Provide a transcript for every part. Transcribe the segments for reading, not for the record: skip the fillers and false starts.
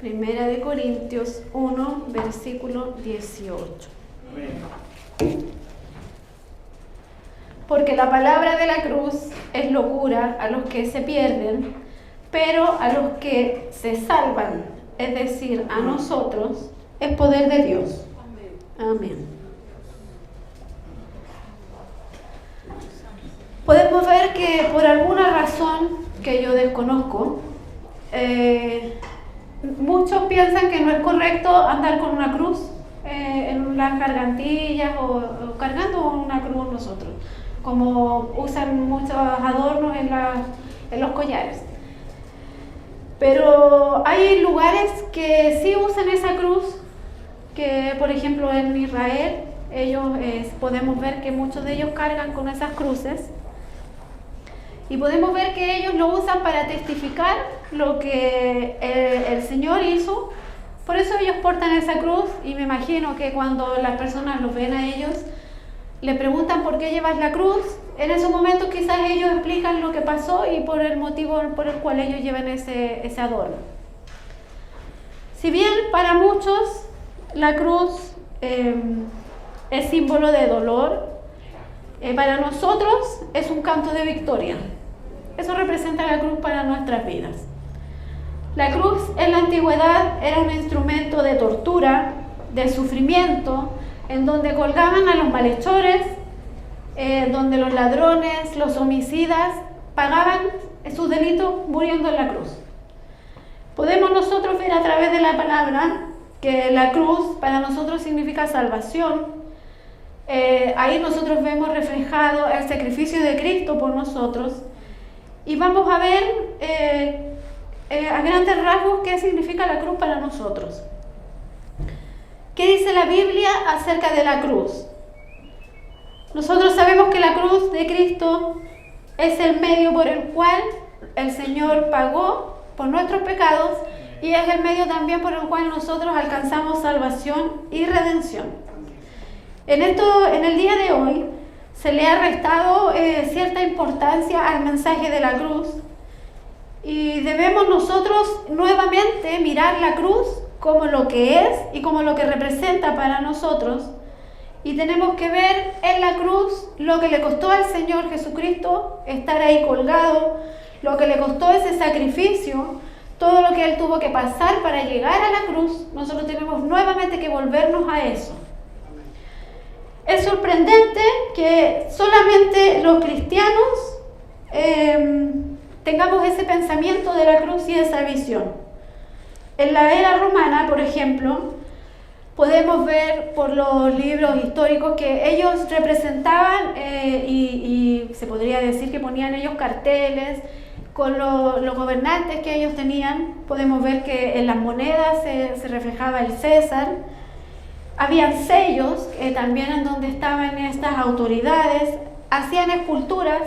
Primera de Corintios 1, versículo 18. Amén. Porque la palabra de la cruz es locura a los que se pierden, pero a los que se salvan, es decir, a nosotros, es poder de Dios. Amén. Podemos ver que por alguna razón que yo desconozco, muchos piensan que no es correcto andar con una cruz en las gargantillas o cargando una cruz nosotros, como usan muchos adornos en los collares. Pero hay lugares que sí usan esa cruz, que por ejemplo en Israel, podemos ver que muchos de ellos cargan con esas cruces. Y podemos ver que ellos lo usan para testificar lo que el Señor hizo. Por eso ellos portan esa cruz, y me imagino que cuando las personas los ven a ellos, le preguntan por qué llevas la cruz. En esos momentos quizás ellos explican lo que pasó y por el motivo por el cual ellos llevan ese adorno. Si bien para muchos la cruz es símbolo de dolor, para nosotros es un canto de victoria. Eso representa la cruz para nuestras vidas. La cruz en la antigüedad era un instrumento de tortura, de sufrimiento, en donde colgaban a los malhechores, donde los ladrones, los homicidas, pagaban sus delitos muriendo en la cruz. Podemos nosotros ver a través de la palabra que la cruz para nosotros significa salvación. Ahí nosotros vemos reflejado el sacrificio de Cristo por nosotros, y vamos a ver a grandes rasgos qué significa la cruz para nosotros. ¿Qué dice la Biblia acerca de la cruz? Nosotros sabemos que la cruz de Cristo es el medio por el cual el Señor pagó por nuestros pecados, y es el medio también por el cual nosotros alcanzamos salvación y redención. En el día de hoy se le ha restado cierta importancia al mensaje de la cruz, y debemos nosotros nuevamente mirar la cruz como lo que es y como lo que representa para nosotros, y tenemos que ver en la cruz lo que le costó al Señor Jesucristo estar ahí colgado, lo que le costó ese sacrificio, todo lo que Él tuvo que pasar para llegar a la cruz. Nosotros tenemos nuevamente que volvernos a eso. Es sorprendente que solamente los cristianos tengamos ese pensamiento de la cruz y esa visión. En la era romana, por ejemplo, podemos ver por los libros históricos que ellos representaban y se podría decir que ponían ellos carteles con los gobernantes que ellos tenían. Podemos ver que en las monedas se reflejaba el César. Habían sellos también en donde estaban estas autoridades, hacían esculturas,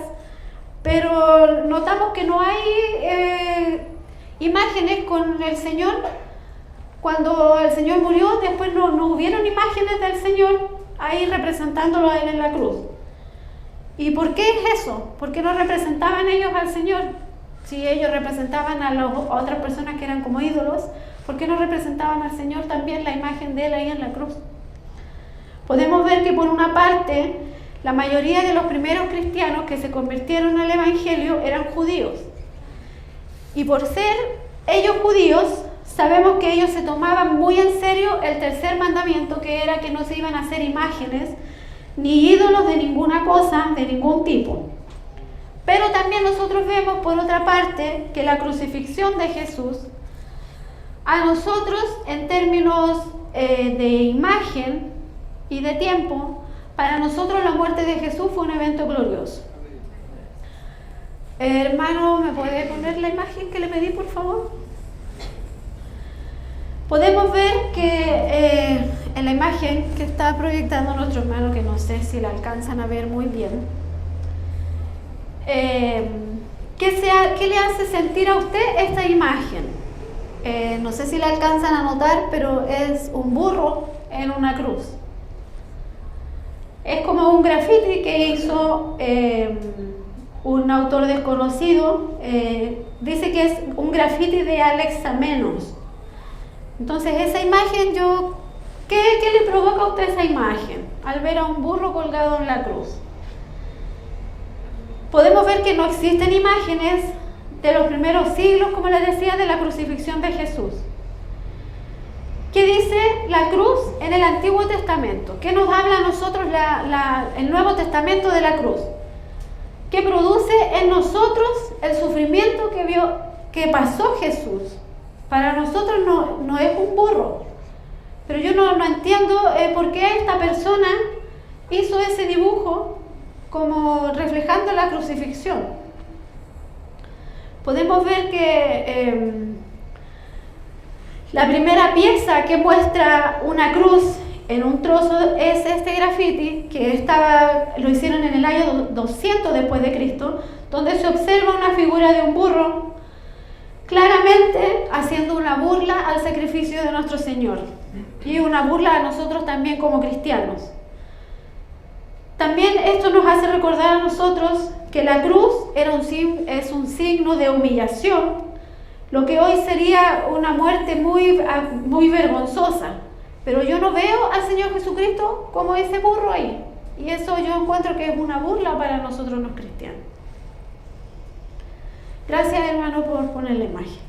pero notamos que no hay imágenes con el Señor. Cuando el Señor murió, después no hubieron imágenes del Señor ahí representándolo a Él en la cruz. ¿Y por qué es eso? ¿Por qué no representaban ellos al Señor? Si ellos representaban a otras personas que eran como ídolos, ¿por qué no representaban al Señor también la imagen de Él ahí en la cruz? Podemos ver que por una parte, la mayoría de los primeros cristianos que se convirtieron al Evangelio eran judíos. Y por ser ellos judíos, sabemos que ellos se tomaban muy en serio el tercer mandamiento, que era que no se iban a hacer imágenes ni ídolos de ninguna cosa, de ningún tipo. Pero también nosotros vemos por otra parte que la crucifixión de Jesús, a nosotros en términos de imagen y de tiempo, para nosotros la muerte de Jesús fue un evento glorioso. Hermano, ¿me puede poner la imagen que le pedí, por favor? Podemos ver que en la imagen que está proyectando nuestro hermano, que no sé si la alcanzan a ver muy bien, ¿qué le hace sentir a usted esta imagen? No sé si la alcanzan a notar, pero es un burro en una cruz. Es como un grafiti que hizo un autor desconocido. Dice que es un grafiti de Alex Amenos. Entonces esa imagen, ¿qué le provoca a usted esa imagen al ver a un burro colgado en la cruz? Podemos ver que no existen imágenes de los primeros siglos, como les decía, de la crucifixión de Jesús. ¿Qué dice la cruz en el Antiguo Testamento? ¿Qué nos habla a nosotros el Nuevo Testamento de la cruz? ¿Qué produce en nosotros el sufrimiento que pasó Jesús? Para nosotros no es un burro, pero yo no entiendo por qué esta persona hizo ese dibujo como reflejando la crucifixión. Podemos ver que la primera pieza que muestra una cruz en un trozo es este grafiti que lo hicieron en el año 200 después de Cristo, donde se observa una figura de un burro claramente haciendo una burla al sacrificio de nuestro Señor y una burla a nosotros también como cristianos. También esto nos hace recordar a nosotros que la cruz es un signo de humillación, lo que hoy sería una muerte muy vergonzosa. Pero yo no veo al Señor Jesucristo como ese burro ahí. Y eso yo encuentro que es una burla para nosotros los cristianos. Gracias, hermano, por poner la imagen.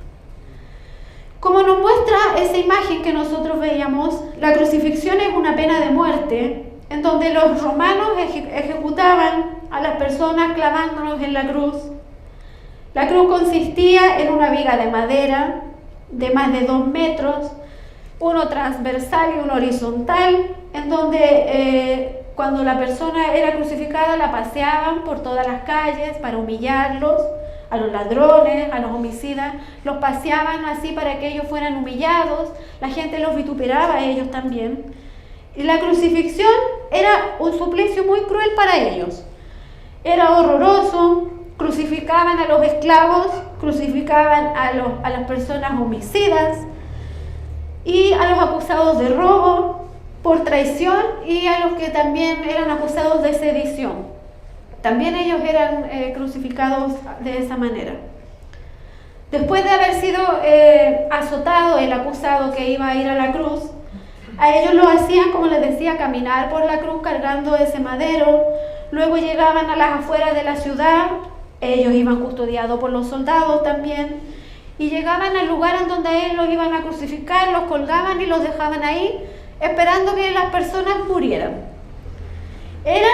Como nos muestra esa imagen que nosotros veíamos, la crucifixión es una pena de muerte, en donde los romanos ejecutaban a las personas clavándolos en la cruz. La cruz consistía en una viga de madera de más de 2 metros, uno transversal y uno horizontal, en donde cuando la persona era crucificada la paseaban por todas las calles para humillarlos, a los ladrones, a los homicidas, los paseaban así para que ellos fueran humillados, la gente los vituperaba a ellos también. Y la crucifixión era un suplicio muy cruel para ellos. Era horroroso, crucificaban a los esclavos, crucificaban a las personas homicidas y a los acusados de robo, por traición y a los que también eran acusados de sedición. También ellos eran crucificados de esa manera. Después de haber sido azotado el acusado que iba a ir a la cruz, a ellos lo hacían, como les decía, caminar por la cruz cargando ese madero. Luego llegaban a las afueras de la ciudad, ellos iban custodiados por los soldados también, y llegaban al lugar en donde ellos los iban a crucificar, los colgaban y los dejaban ahí, esperando que las personas murieran. Era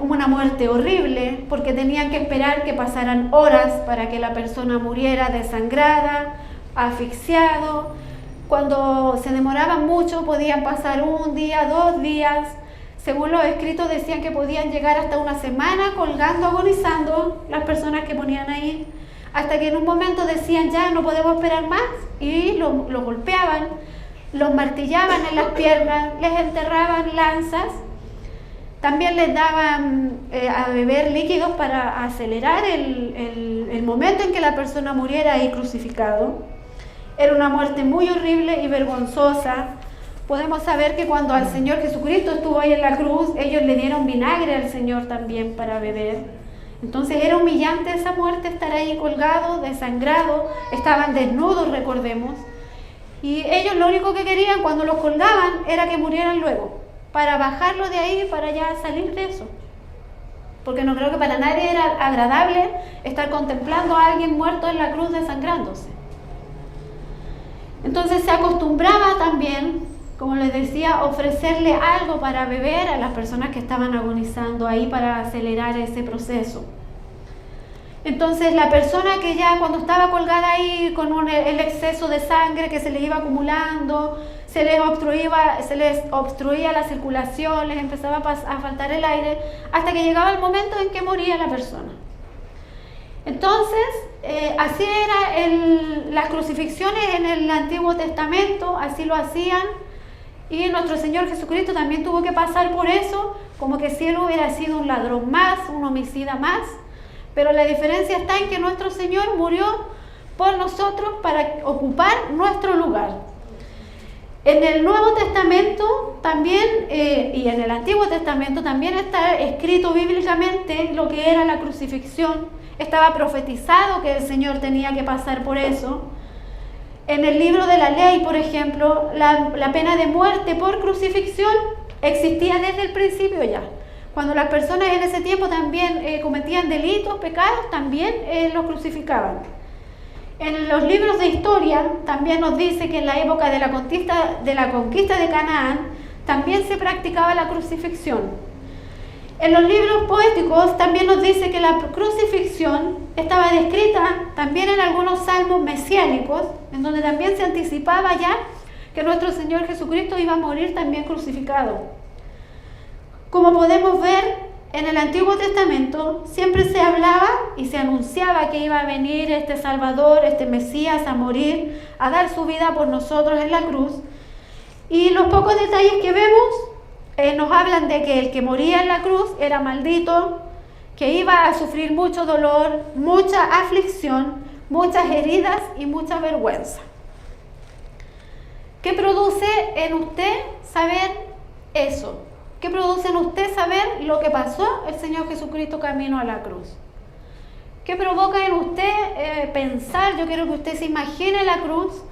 una muerte horrible, porque tenían que esperar que pasaran horas para que la persona muriera desangrada, asfixiado. Cuando se demoraban mucho, podían pasar 1 día, 2 días. Según los escritos decían que podían llegar hasta 1 semana colgando, agonizando las personas que ponían ahí, hasta que en un momento decían ya no podemos esperar más y los golpeaban, los martillaban en las piernas, les enterraban lanzas, también les daban a beber líquidos para acelerar el momento en que la persona muriera ahí crucificado. Era una muerte muy horrible y vergonzosa. Podemos saber que cuando al Señor Jesucristo estuvo ahí en la cruz, ellos le dieron vinagre al Señor también para beber. Entonces era humillante esa muerte, estar ahí colgado, desangrado, estaban desnudos, recordemos. Y ellos lo único que querían cuando los colgaban era que murieran luego, para bajarlo de ahí, para ya salir de eso. Porque no creo que para nadie era agradable estar contemplando a alguien muerto en la cruz desangrándose. Entonces se acostumbraba también, como les decía, ofrecerle algo para beber a las personas que estaban agonizando ahí para acelerar ese proceso. Entonces la persona que ya cuando estaba colgada ahí con el exceso de sangre que se le iba acumulando, se les obstruía la circulación, les empezaba a faltar el aire, hasta que llegaba el momento en que moría la persona. Entonces, así eran las crucifixiones en el Antiguo Testamento, así lo hacían, y nuestro Señor Jesucristo también tuvo que pasar por eso, como que si Él hubiera sido un ladrón más, un homicida más, pero la diferencia está en que nuestro Señor murió por nosotros para ocupar nuestro lugar. En el Nuevo Testamento también, y en el Antiguo Testamento también está escrito bíblicamente lo que era la crucifixión. Estaba profetizado que el Señor tenía que pasar por eso. En el libro de la ley, por ejemplo, la pena de muerte por crucifixión existía desde el principio ya. Cuando las personas en ese tiempo también cometían delitos, pecados, también los crucificaban. En los libros de historia también nos dice que en la época de la conquista de Canaán también se practicaba la crucifixión. En los libros poéticos también nos dice que la crucifixión estaba descrita también en algunos salmos mesiánicos, en donde también se anticipaba ya que nuestro Señor Jesucristo iba a morir también crucificado. Como podemos ver, en el Antiguo Testamento siempre se hablaba y se anunciaba que iba a venir este Salvador, este Mesías, a morir, a dar su vida por nosotros en la cruz. Y los pocos detalles que vemos nos hablan de que el que moría en la cruz era maldito, que iba a sufrir mucho dolor, mucha aflicción, muchas heridas y mucha vergüenza. ¿Qué produce en usted saber eso? ¿Qué produce en usted saber lo que pasó el Señor Jesucristo camino a la cruz? ¿Qué provoca en usted pensar? Yo quiero que usted se imagine la cruz,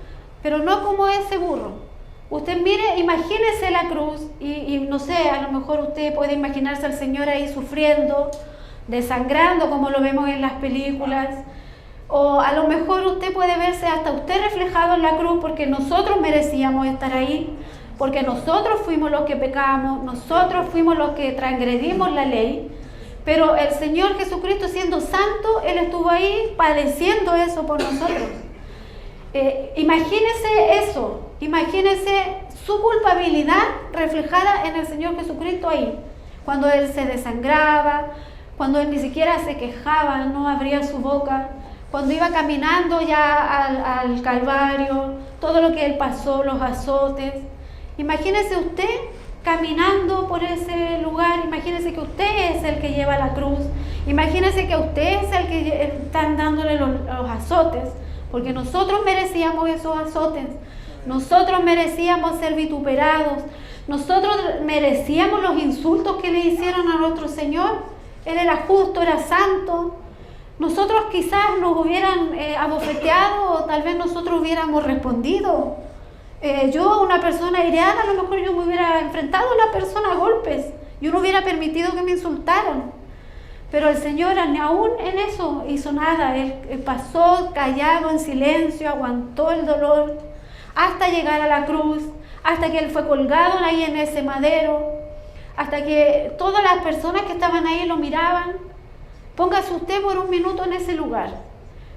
pero no como ese burro. Usted mire, imagínese la cruz y no sé, a lo mejor usted puede imaginarse al Señor ahí sufriendo, desangrando como lo vemos en las películas, o a lo mejor usted puede verse hasta usted reflejado en la cruz porque nosotros merecíamos estar ahí, porque nosotros fuimos los que pecamos, nosotros fuimos los que transgredimos la ley, pero el Señor Jesucristo siendo santo, Él estuvo ahí padeciendo eso por nosotros. Imagínese eso, imagínese su culpabilidad reflejada en el Señor Jesucristo ahí, cuando Él se desangraba, cuando Él ni siquiera se quejaba, no abría su boca, cuando iba caminando ya al Calvario, todo lo que Él pasó, los azotes. Imagínese usted caminando por ese lugar, imagínese que usted es el que lleva la cruz, imagínese que usted es el que están dándole los azotes, porque nosotros merecíamos esos azotes, nosotros merecíamos ser vituperados, nosotros merecíamos los insultos que le hicieron a nuestro Señor. Él era justo, era santo. Nosotros quizás nos hubieran abofeteado o tal vez nosotros hubiéramos respondido. Yo, una persona aireada, a lo mejor yo me hubiera enfrentado a la persona a golpes. Yo no hubiera permitido que me insultaran. Pero el Señor ni aún en eso hizo nada. Él pasó callado, en silencio, aguantó el dolor hasta llegar a la cruz, hasta que Él fue colgado ahí en ese madero, hasta que todas las personas que estaban ahí lo miraban. Póngase usted por un minuto en ese lugar.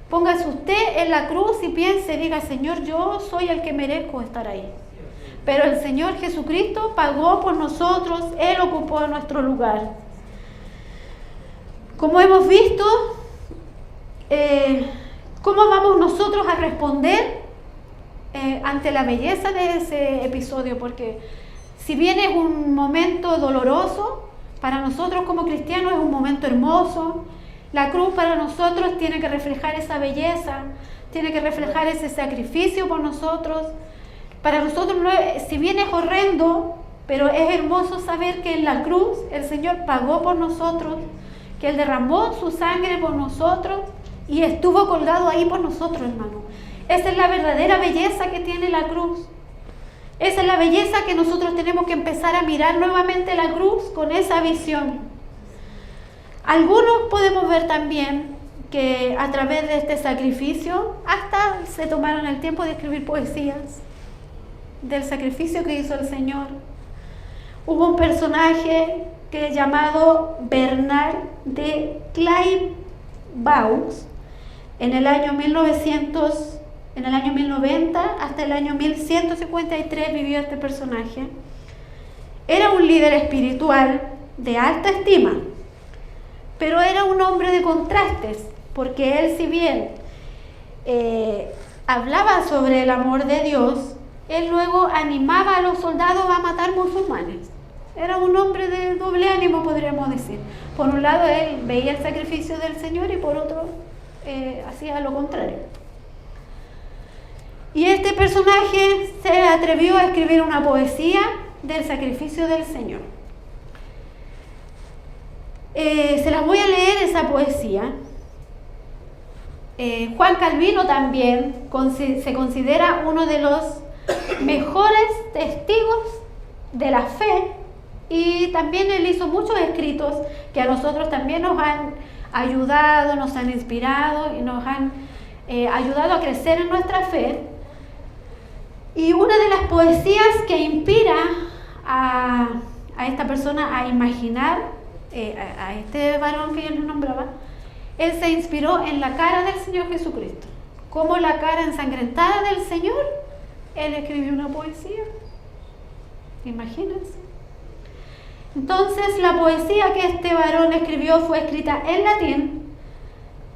Póngase usted en la cruz y piense, diga, Señor, yo soy el que merezco estar ahí. Pero el Señor Jesucristo pagó por nosotros, Él ocupó nuestro lugar. Como hemos visto, ¿cómo vamos nosotros a responder ante la belleza de ese episodio? Porque si bien es un momento doloroso, para nosotros como cristianos es un momento hermoso. La cruz para nosotros tiene que reflejar esa belleza, tiene que reflejar ese sacrificio por nosotros. Para nosotros, si bien es horrendo, pero es hermoso saber que en la cruz el Señor pagó por nosotros, que Él derramó su sangre por nosotros y estuvo colgado ahí por nosotros, hermano. Esa es la verdadera belleza que tiene la cruz. Esa es la belleza que nosotros tenemos que empezar a mirar nuevamente la cruz con esa visión. Algunos podemos ver también que a través de este sacrificio hasta se tomaron el tiempo de escribir poesías del sacrificio que hizo el Señor. Hubo un personaje que es llamado Bernard de Clairvaux en el año 1090 hasta el año 1153 vivió este personaje. Era un líder espiritual de alta estima, pero era un hombre de contrastes, porque él, si bien hablaba sobre el amor de Dios, él luego animaba a los soldados a matar musulmanes. Era un hombre de doble ánimo, podríamos decir. Por un lado, él veía el sacrificio del Señor y por otro, hacía lo contrario. Y este personaje se atrevió a escribir una poesía del sacrificio del Señor. Se las voy a leer esa poesía. Juan Calvino también se considera uno de los mejores testigos de la fe, y también él hizo muchos escritos que a nosotros también nos han ayudado, nos han inspirado y nos han ayudado a crecer en nuestra fe. Y una de las poesías que inspira a esta persona a imaginar, a este varón que yo les nombraba, él se inspiró en la cara del Señor Jesucristo. Como la cara ensangrentada del Señor, él escribió una poesía. Imagínense. Entonces, la poesía que este varón escribió fue escrita en latín,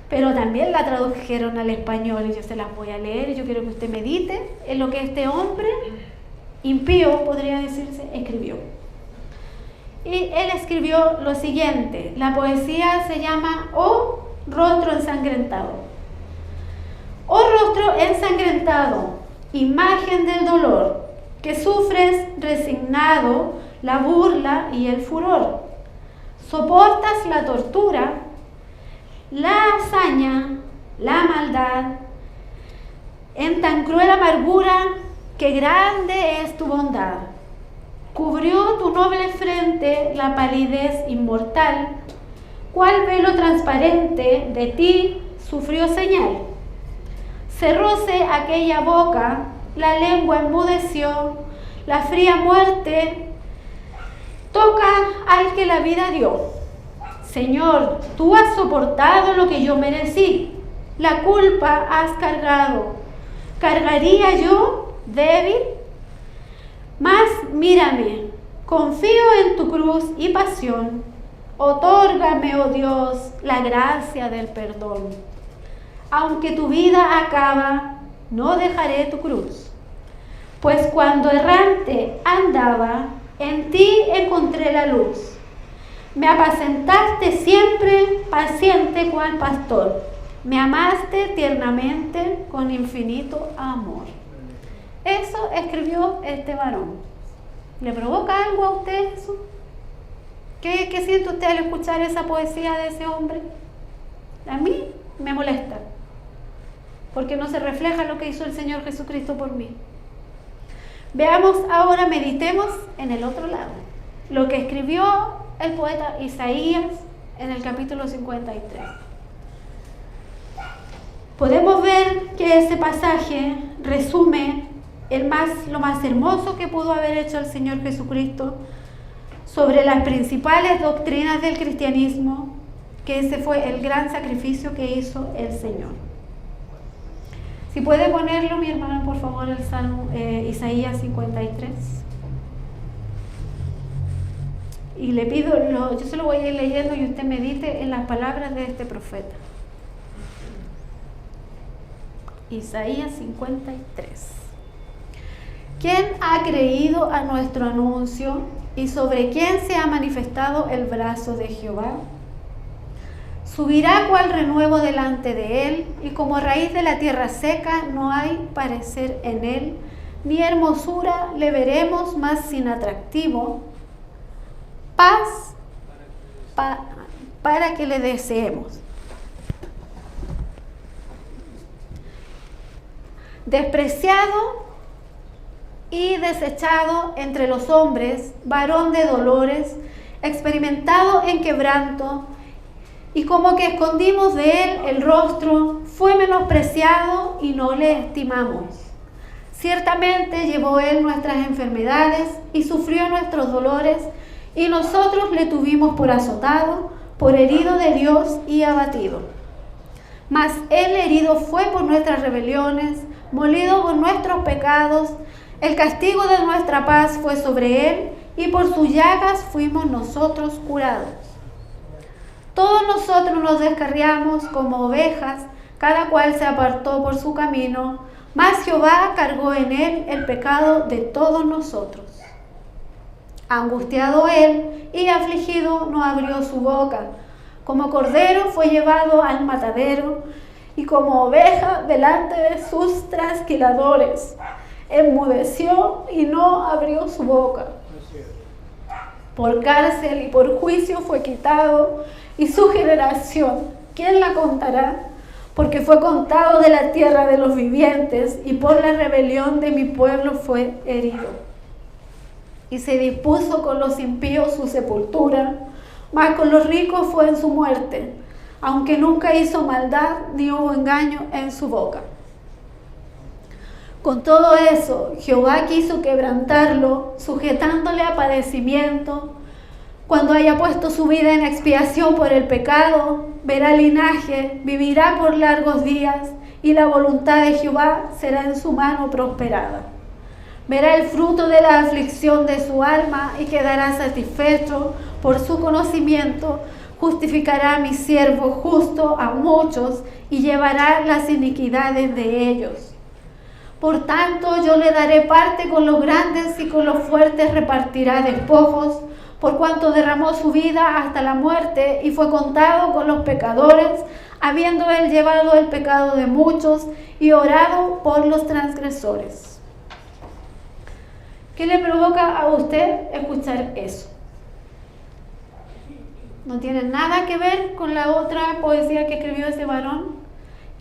pero también la tradujeron al español, y yo se las voy a leer, y yo quiero que usted medite en lo que este hombre impío, podría decirse, escribió. Y él escribió lo siguiente. La poesía se llama Oh rostro ensangrentado. Oh rostro ensangrentado, imagen del dolor, que sufres resignado la burla y el furor. Soportas la tortura, la hazaña, la maldad, en tan cruel amargura que grande es tu bondad. Cubrió tu noble frente la palidez inmortal, cual velo transparente de ti sufrió señal. Cerróse aquella boca, la lengua enmudeció, la fría muerte toca al que la vida dio. Señor, tú has soportado lo que yo merecí, la culpa has cargado. ¿Cargaría yo, débil? Mas mírame, confío en tu cruz y pasión. Otórgame, oh Dios, la gracia del perdón. Aunque tu vida acaba, no dejaré tu cruz. Pues cuando errante andaba, en ti encontré la luz. Me apacentaste siempre, paciente cual pastor. Me amaste tiernamente con infinito amor. Eso escribió este varón. ¿Le provoca algo a usted eso? ¿Qué siente usted al escuchar esa poesía de ese hombre? A mí me molesta, porque no se refleja lo que hizo el Señor Jesucristo por mí. Veamos ahora, meditemos en el otro lado, lo que escribió el poeta Isaías en el capítulo 53. Podemos ver que ese pasaje resume lo más hermoso que pudo haber hecho el Señor Jesucristo sobre las principales doctrinas del cristianismo, que ese fue el gran sacrificio que hizo el Señor. Si puede ponerlo, mi hermano, por favor, el Salmo Isaías 53. Y le pido, yo se lo voy a ir leyendo y usted medite en las palabras de este profeta. Isaías 53. ¿Quién ha creído a nuestro anuncio y sobre quién se ha manifestado el brazo de Jehová? Subirá cual renuevo delante de él, y como raíz de la tierra seca no hay parecer en él, ni hermosura le veremos más sin atractivo, paz para que le deseemos. Despreciado y desechado entre los hombres, varón de dolores, experimentado en quebranto, y como que escondimos de él el rostro, fue menospreciado y no le estimamos. Ciertamente llevó él nuestras enfermedades y sufrió nuestros dolores, y nosotros le tuvimos por azotado, por herido de Dios y abatido. Mas él herido fue por nuestras rebeliones, molido por nuestros pecados. El castigo de nuestra paz fue sobre él, y por sus llagas fuimos nosotros curados. Todos nosotros nos descarriamos como ovejas, cada cual se apartó por su camino, mas Jehová cargó en él el pecado de todos nosotros. Angustiado él y afligido no abrió su boca. Como cordero fue llevado al matadero, y como oveja delante de sus trasquiladores. Enmudeció y no abrió su boca. Por cárcel y por juicio fue quitado, y su generación, ¿quién la contará? porque fue contado de la tierra de los vivientes, y por la rebelión de mi pueblo fue herido. Y se dispuso con los impíos su sepultura, mas con los ricos fue en su muerte, aunque nunca hizo maldad ni hubo engaño en su boca. Con todo eso, Jehová quiso quebrantarlo, sujetándole a padecimiento. Cuando haya puesto su vida en expiación por el pecado, verá linaje, vivirá por largos días, y la voluntad de Jehová será en su mano prosperada. Verá el fruto de la aflicción de su alma y quedará satisfecho por su conocimiento. Justificará a mi siervo justo a muchos y llevará las iniquidades de ellos. Por tanto, yo le daré parte con los grandes y con los fuertes repartirá despojos, por cuanto derramó su vida hasta la muerte y fue contado con los pecadores, habiendo él llevado el pecado de muchos y orado por los transgresores. ¿Qué le provoca a usted escuchar eso? No tiene nada que ver con la otra poesía que escribió ese varón.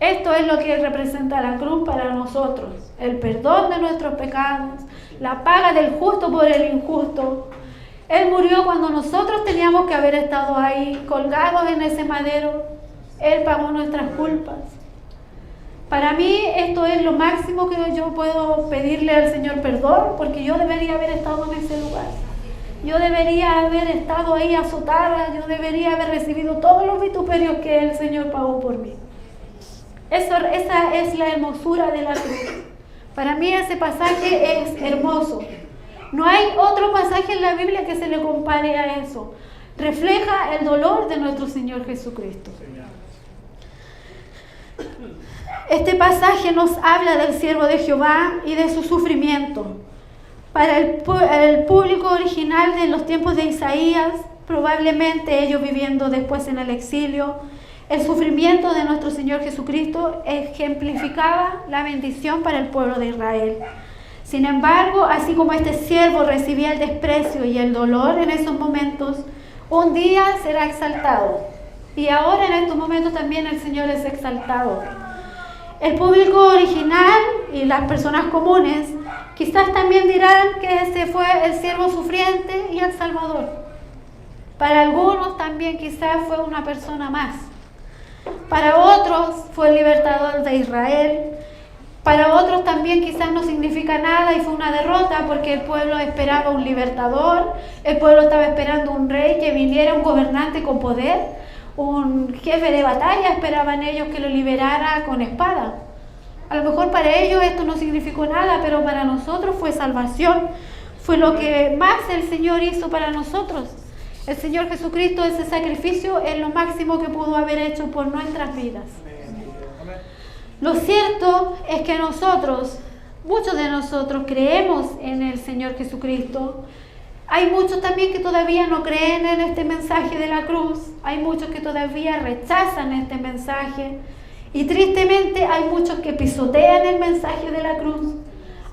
Esto es lo que representa la cruz para nosotros: el perdón de nuestros pecados, la paga del justo por el injusto. Él murió cuando nosotros teníamos que haber estado ahí, colgados en ese madero. Él pagó nuestras culpas. Para mí esto es lo máximo que yo puedo pedirle al Señor perdón, porque yo debería haber estado en ese lugar. Yo debería haber estado ahí azotada, yo debería haber recibido todos los vituperios que el Señor pagó por mí. Esa es la hermosura de la cruz. Para mí ese pasaje es hermoso. No hay otro pasaje en la Biblia que se le compare a eso. Refleja el dolor de nuestro Señor Jesucristo. Este pasaje nos habla del siervo de Jehová y de su sufrimiento. Para el público original de los tiempos de Isaías, probablemente ellos viviendo después en el exilio, el sufrimiento de nuestro Señor Jesucristo ejemplificaba la bendición para el pueblo de Israel. Sin embargo, así como este siervo recibía el desprecio y el dolor en esos momentos, un día será exaltado. Y ahora en estos momentos también el Señor es exaltado. El público original y las personas comunes quizás también dirán que ese fue el siervo sufriente y el Salvador. Para algunos también quizás fue una persona más. Para otros fue el libertador de Israel. Para otros también quizás no significa nada y fue una derrota, porque el pueblo esperaba un libertador, el pueblo estaba esperando un rey que viniera, un gobernante con poder, un jefe de batalla, esperaban ellos que lo liberara con espada. A lo mejor para ellos esto no significó nada, pero para nosotros fue salvación, fue lo que más el Señor hizo para nosotros. El Señor Jesucristo, ese sacrificio es lo máximo que pudo haber hecho por nuestras vidas. Lo cierto es que muchos de nosotros creemos en el Señor Jesucristo. Hay muchos también que todavía no creen en este mensaje de la cruz. Hay muchos que todavía rechazan este mensaje. Y tristemente hay muchos que pisotean el mensaje de la cruz.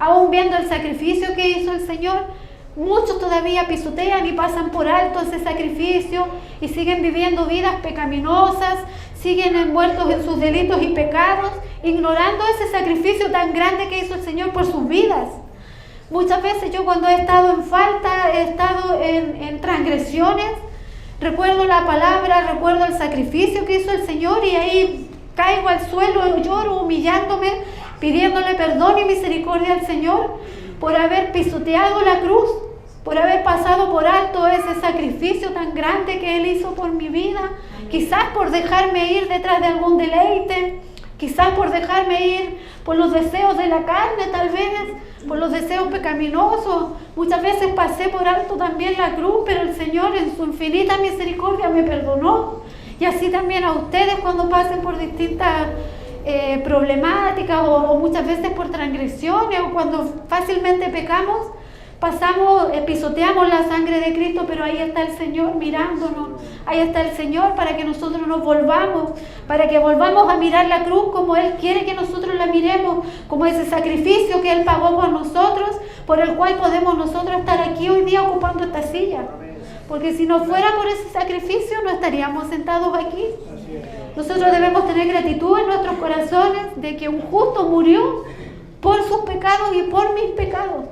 Aún viendo el sacrificio que hizo el Señor, muchos todavía pisotean y pasan por alto ese sacrificio y siguen viviendo vidas pecaminosas, siguen envueltos en sus delitos y pecados, ignorando ese sacrificio tan grande que hizo el Señor por sus vidas. Muchas veces yo, cuando he estado en falta, he estado en transgresiones, recuerdo la palabra, recuerdo el sacrificio que hizo el Señor y ahí caigo al suelo, lloro humillándome, pidiéndole perdón y misericordia al Señor por haber pisoteado la cruz, por haber pasado por alto ese sacrificio tan grande que Él hizo por mi vida, quizás por dejarme ir detrás de algún deleite, quizás por dejarme ir por los deseos de la carne, tal vez, por los deseos pecaminosos. Muchas veces pasé por alto también la cruz, pero el Señor en su infinita misericordia me perdonó. Y así también a ustedes, cuando pasen por distintas problemáticas o muchas veces por transgresiones, o cuando fácilmente pecamos, pisoteamos la sangre de Cristo, pero ahí está el Señor mirándonos, ahí está el Señor para que nosotros nos volvamos, para que volvamos a mirar la cruz como Él quiere que nosotros la miremos, como ese sacrificio que Él pagó por nosotros, por el cual podemos nosotros estar aquí hoy día ocupando esta silla. Porque si no fuera por ese sacrificio, no estaríamos sentados aquí. Nosotros debemos tener gratitud en nuestros corazones de que un justo murió por sus pecados y por mis pecados.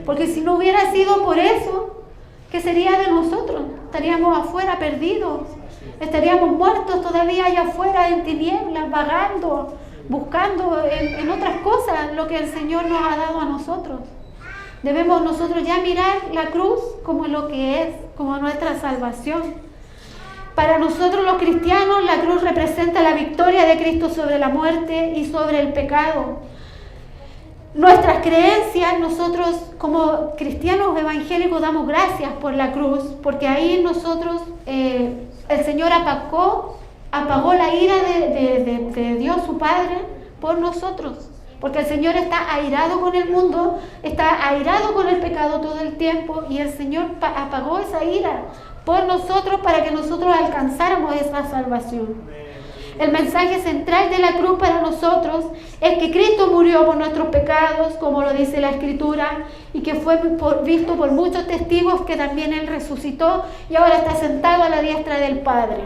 Porque si no hubiera sido por eso, ¿qué sería de nosotros? Estaríamos afuera perdidos. Estaríamos muertos todavía allá afuera en tinieblas, vagando, buscando en otras cosas lo que el Señor nos ha dado a nosotros. Debemos nosotros ya mirar la cruz como lo que es, como nuestra salvación. Para nosotros los cristianos, la cruz representa la victoria de Cristo sobre la muerte y sobre el pecado. Nuestras creencias, nosotros como cristianos evangélicos damos gracias por la cruz, porque ahí nosotros, el Señor apagó la ira de Dios su Padre por nosotros. Porque el Señor está airado con el mundo, está airado con el pecado todo el tiempo, y el Señor apagó esa ira por nosotros para que nosotros alcanzáramos esa salvación. El mensaje central de la cruz para nosotros es que Cristo murió por nuestros pecados, como lo dice la Escritura, y que fue visto por muchos testigos, que también Él resucitó y ahora está sentado a la diestra del Padre.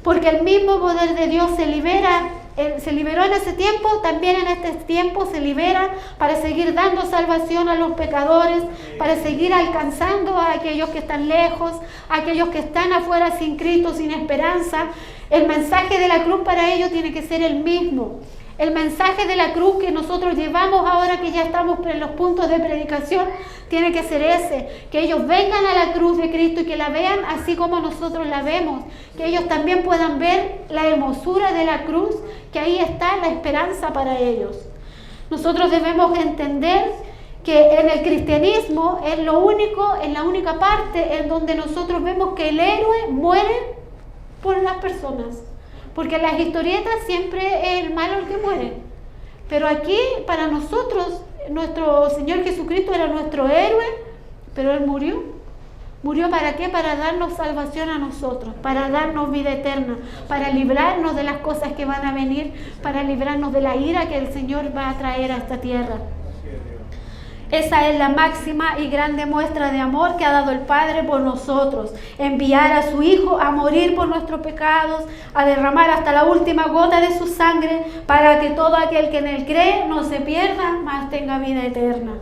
Porque el mismo poder de Dios se liberó en ese tiempo, también en este tiempo se libera para seguir dando salvación a los pecadores, para seguir alcanzando a aquellos que están lejos, a aquellos que están afuera sin Cristo, sin esperanza. El mensaje de la cruz para ellos tiene que ser el mismo. El mensaje de la cruz que nosotros llevamos ahora que ya estamos en los puntos de predicación tiene que ser ese, que ellos vengan a la cruz de Cristo y que la vean así como nosotros la vemos, que ellos también puedan ver la hermosura de la cruz, que ahí está la esperanza para ellos. Nosotros debemos entender que en el cristianismo es la única parte en donde nosotros vemos que el héroe muere por las personas. Porque en las historietas siempre es el malo el que muere. Pero aquí, para nosotros, nuestro Señor Jesucristo era nuestro héroe, pero Él murió. ¿Murió para qué? Para darnos salvación a nosotros, para darnos vida eterna, para librarnos de las cosas que van a venir, para librarnos de la ira que el Señor va a traer a esta tierra. Esa es la máxima y grande muestra de amor que ha dado el Padre por nosotros. Enviar a su Hijo a morir por nuestros pecados, a derramar hasta la última gota de su sangre, para que todo aquel que en Él cree no se pierda, mas tenga vida eterna.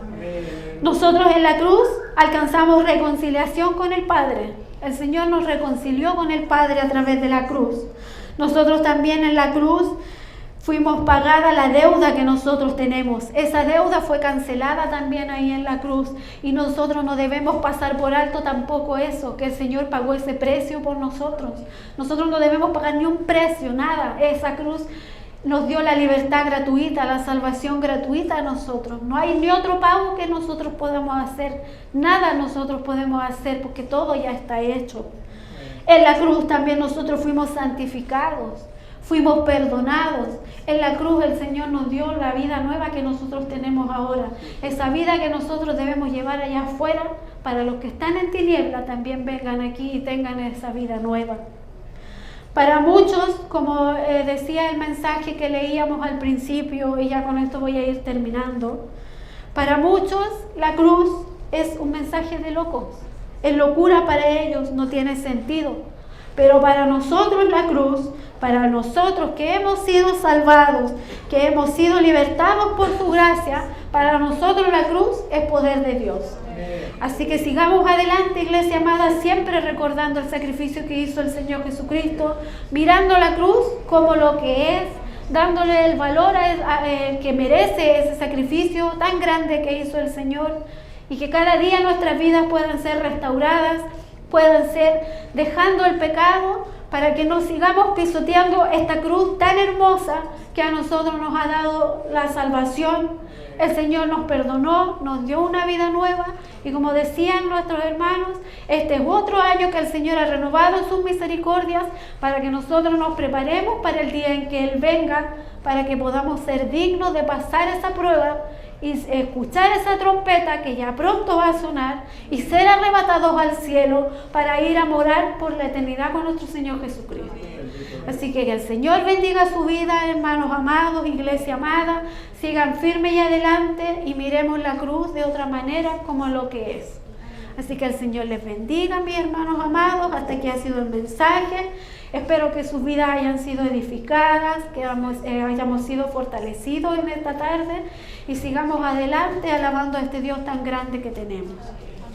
Nosotros en la cruz alcanzamos reconciliación con el Padre. El Señor nos reconcilió con el Padre a través de la cruz. Nosotros también en la cruz fuimos pagada la deuda que nosotros tenemos. Esa deuda fue cancelada también ahí en la cruz. Y nosotros no debemos pasar por alto tampoco eso, que el Señor pagó ese precio por nosotros. Nosotros no debemos pagar ni un precio, nada. Esa cruz nos dio la libertad gratuita, la salvación gratuita a nosotros. No hay ni otro pago que nosotros podamos hacer. Nada nosotros podemos hacer porque todo ya está hecho. En la cruz también nosotros fuimos santificados. Fuimos perdonados. En la cruz el Señor nos dio la vida nueva que nosotros tenemos ahora. Esa vida que nosotros debemos llevar allá afuera, para los que están en tiniebla también vengan aquí y tengan esa vida nueva. Para muchos, como decía el mensaje que leíamos al principio, y ya con esto voy a ir terminando, para muchos la cruz es un mensaje de locos. Es locura para ellos, no tiene sentido. Pero para nosotros la cruz, para nosotros que hemos sido salvados, que hemos sido libertados por su gracia, para nosotros la cruz es poder de Dios. Así que sigamos adelante, iglesia amada, siempre recordando el sacrificio que hizo el Señor Jesucristo, mirando la cruz como lo que es, dándole el valor que merece ese sacrificio tan grande que hizo el Señor, y que cada día nuestras vidas puedan ser restauradas, puedan ser dejando el pecado, para que no sigamos pisoteando esta cruz tan hermosa que a nosotros nos ha dado la salvación. El Señor nos perdonó, nos dio una vida nueva, y como decían nuestros hermanos, este es otro año que el Señor ha renovado sus misericordias para que nosotros nos preparemos para el día en que Él venga, para que podamos ser dignos de pasar esa prueba y escuchar esa trompeta que ya pronto va a sonar y ser arrebatados al cielo para ir a morar por la eternidad con nuestro Señor Jesucristo. Así que el Señor bendiga su vida, hermanos amados, iglesia amada. Sigan firmes y adelante y miremos la cruz de otra manera como lo que es. Así que el Señor les bendiga, mis hermanos amados. Hasta aquí ha sido el mensaje. Espero que sus vidas hayan sido edificadas, que hayamos sido fortalecidos en esta tarde y sigamos adelante alabando a este Dios tan grande que tenemos.